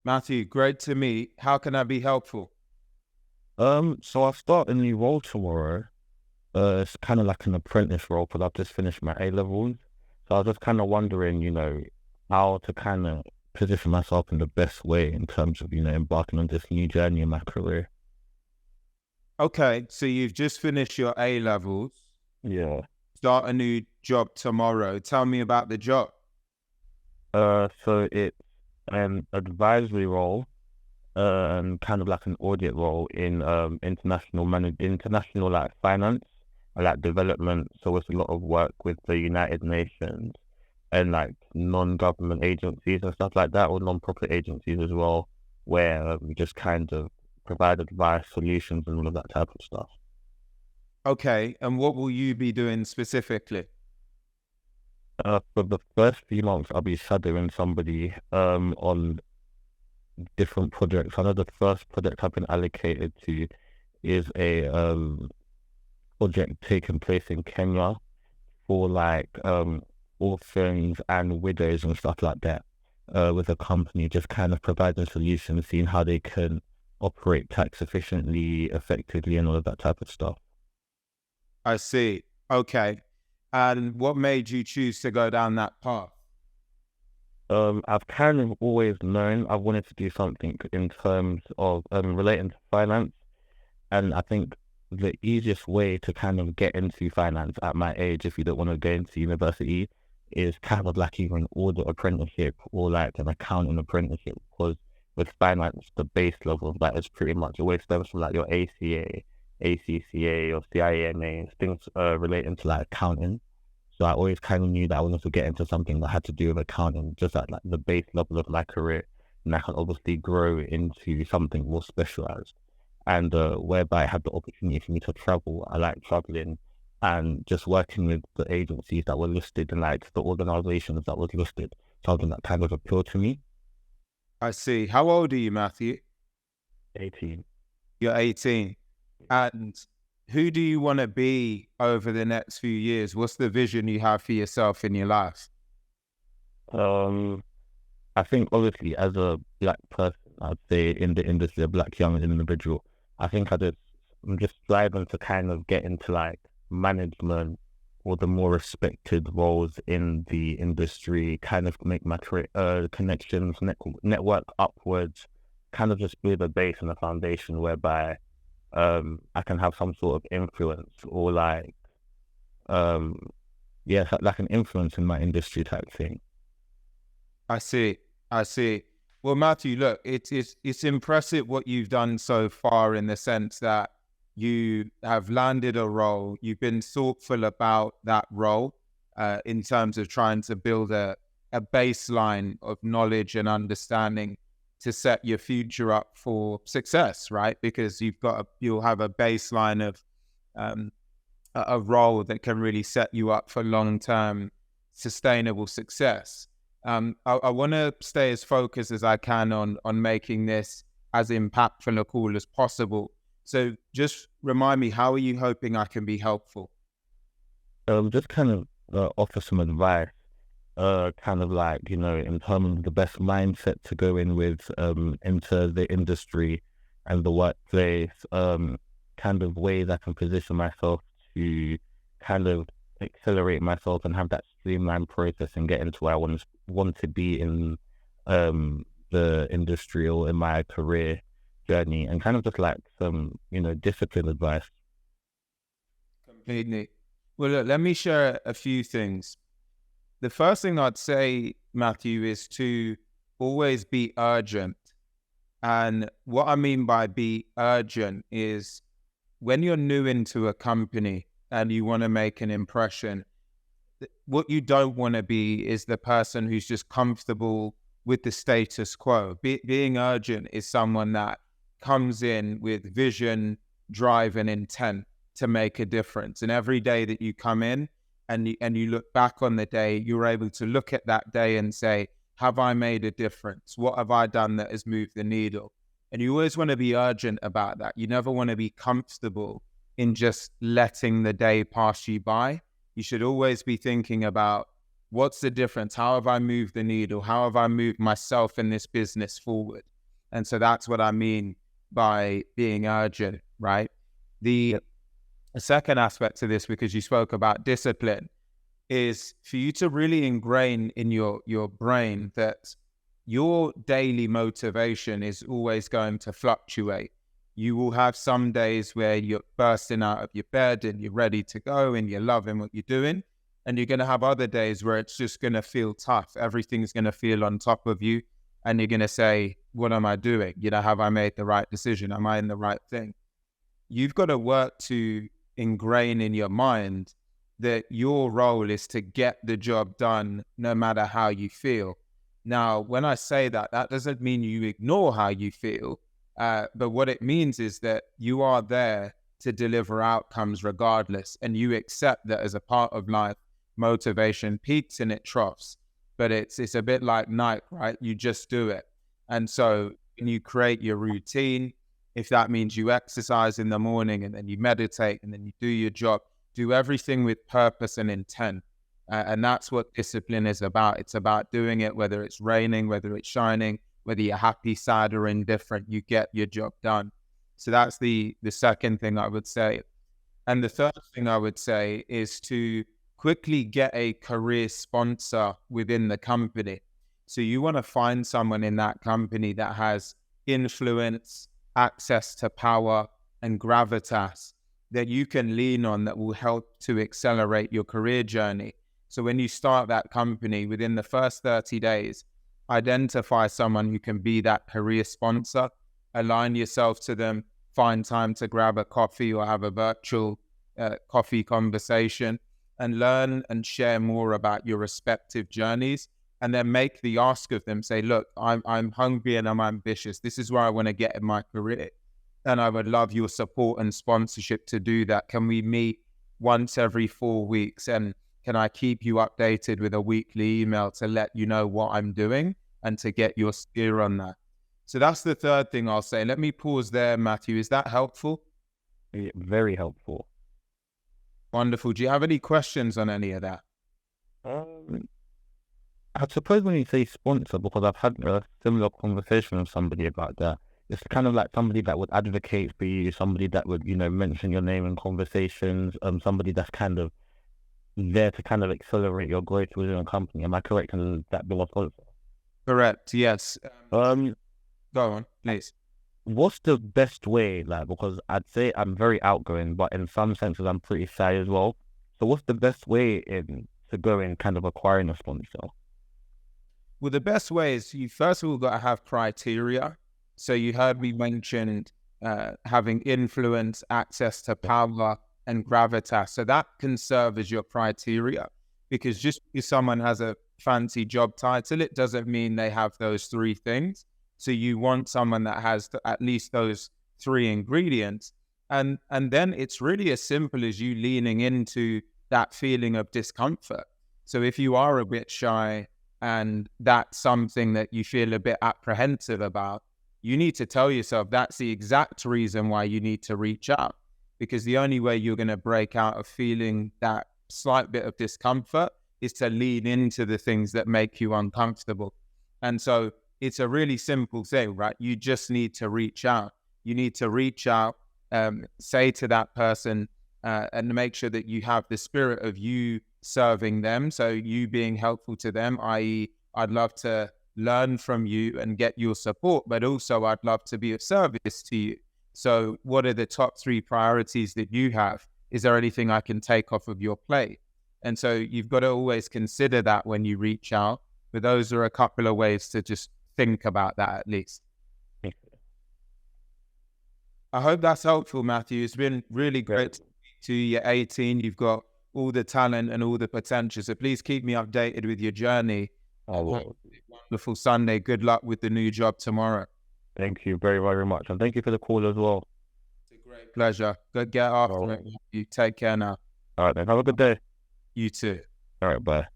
Matthew, great to meet. How can I be helpful? So I start a new role tomorrow. It's kind of like an apprentice role because I've just finished my A levels. So I was just kind of wondering, how to kind of position myself in the best way in terms of, embarking on this new journey in my career. Okay, so you've just finished your A levels, Yeah. start a new job tomorrow. Tell me about the job. So it's an advisory role, and kind of like an audit role in international like finance and like development. So it's a lot of work with the United Nations and like non-government agencies and stuff like that, or non-profit agencies as well, where we just kind of provide advice, solutions, and all of that type of stuff. Okay, and what will you be doing specifically? For the first few months, I'll be shadowing somebody on different projects. I know the first project I've been allocated to is a project taking place in Kenya for like orphans and widows and stuff like that, with a company just kind of providing solutions, seeing how they can operate tax efficiently, effectively, and all of that type of stuff. I see. Okay. And what made you choose to go down that path? I've kind of always known I've wanted to do something in terms of relating to finance. And I think the easiest way to kind of get into finance at my age, if you don't want to go into university, is kind of like either an audit apprenticeship or like an accounting apprenticeship. Because with finance, the base level of that is pretty much always stems from like your ACA, ACCA, or CIMA, things relating to like accounting. So I always kind of knew that I wanted to get into something that had to do with accounting, just at like the base level of my career, and I can obviously grow into something more specialized. And whereby I had the opportunity for me to travel, I like traveling and just working with the agencies that were listed and like the organizations that was listed, something that kind of appealed to me. I see. How old are you, Matthew? 18. You're 18. And who do you want to be over the next few years? What's the vision you have for yourself in your life? Um, I think obviously as a black person, I'd say in the industry, a black young individual, I'm just striving to kind of get into like management or the more respected roles in the industry, kind of make my connections, network upwards, kind of just build a base and a foundation whereby I can have some sort of influence or like um yeah, like an influence in my industry type thing. I see. I see. Well, Matthew, look, it's impressive what you've done so far in the sense that you have landed a role. You've been thoughtful about that role in terms of trying to build a baseline of knowledge and understanding to set your future up for success, right? Because you'll have a baseline of um, a role that can really set you up for long-term sustainable success. I want to stay as focused as I can on making this as impactful a call as possible. So just remind me, how are you hoping I can be helpful? Just kind of offer some advice, kind of like, in terms of the best mindset to go in with into the industry and the workplace, kind of ways I can position myself to kind of accelerate myself and have that streamlined process and get into where want to be in the industry or in my career journey, and kind of just like some, discipline advice. Completely. Well, look, let me share a few things. The first thing I'd say, Matthew, is to always be urgent. And what I mean by be urgent is when you're new into a company and you want to make an impression, what you don't want to be is the person who's just comfortable with the status quo. Being urgent is someone that comes in with vision, drive, and intent to make a difference. And every day that you come in and you look back on the day, you're able to look at that day and say, have I made a difference? What have I done that has moved the needle? And you always want to be urgent about that. You never want to be comfortable in just letting the day pass you by. You should always be thinking about what's the difference? How have I moved the needle? How have I moved myself in this business forward? And so that's what I mean by being urgent, right? The second aspect to this, because you spoke about discipline, is for you to really ingrain in your brain that your daily motivation is always going to fluctuate. You will have some days where you're bursting out of your bed and you're ready to go and you're loving what you're doing. And you're going to have other days where it's just going to feel tough. Everything's going to feel on top of you. And you're going to say, what am I doing? Have I made the right decision? Am I in the right thing? You've got to work to ingrain in your mind that your role is to get the job done no matter how you feel. Now, when I say that, that doesn't mean you ignore how you feel, but what it means is that you are there to deliver outcomes regardless, and you accept that as a part of life. Motivation peaks and it troughs, but it's a bit like Nike, right? You just do it. And so when you create your routine, if that means you exercise in the morning and then you meditate and then you do your job, do everything with purpose and intent. And that's what discipline is about. It's about doing it, whether it's raining, whether it's shining, whether you're happy, sad, or indifferent, you get your job done. So that's the second thing I would say. And the third thing I would say is to quickly get a career sponsor within the company. So you want to find someone in that company that has influence, access to power, and gravitas that you can lean on that will help to accelerate your career journey. So when you start that company, within the first 30 days, identify someone who can be that career sponsor, align yourself to them, find time to grab a coffee or have a virtual coffee conversation, and learn and share more about your respective journeys, and then make the ask of them. Say, look, I'm hungry and I'm ambitious. This is where I want to get in my career, and I would love your support and sponsorship to do that. Can we meet once every 4 weeks? And can I keep you updated with a weekly email to let you know what I'm doing and to get your steer on that? So that's the third thing I'll say. Let me pause there, Matthew. Is that helpful? Yeah, very helpful. Wonderful. Do you have any questions on any of that? I suppose when you say sponsor, because I've had a similar conversation with somebody about that, it's kind of like somebody that would advocate for you, somebody that would, mention your name in conversations, somebody that's kind of there to kind of accelerate your growth within a company. Am I correct in that being a sponsor? Correct. Yes. Go on, please. What's the best way, because I'd say I'm very outgoing, but in some senses I'm pretty shy as well. So what's the best way to go in kind of acquiring a sponsor? Well, the best way is you first of all got to have criteria. So you heard me mention having influence, access to power, and gravitas. So that can serve as your criteria, because just because someone has a fancy job title, it doesn't mean they have those three things. So you want someone that has at least those three ingredients. And then it's really as simple as you leaning into that feeling of discomfort. So if you are a bit shy and that's something that you feel a bit apprehensive about, you need to tell yourself that's the exact reason why you need to reach out. Because the only way you're going to break out of feeling that slight bit of discomfort is to lean into the things that make you uncomfortable. And so it's a really simple thing, right? You just need to reach out. You need to reach out, say to that person, and make sure that you have the spirit of you serving them. So you being helpful to them, i.e., I'd love to learn from you and get your support, but also I'd love to be of service to you. So what are the top 3 priorities that you have? Is there anything I can take off of your plate? And so you've got to always consider that when you reach out. But those are a couple of ways to just think about that at least. I hope that's helpful, Matthew. It's been really great to speak to you. You're 18. You've got all the talent and all the potential. So please keep me updated with your journey. I will. Wonderful Sunday. Good luck with the new job tomorrow. Thank you very, very much. And thank you for the call as well. It's a great pleasure. Go get after it. You take care now. All right, then. Have a good day. You too. All right, bye.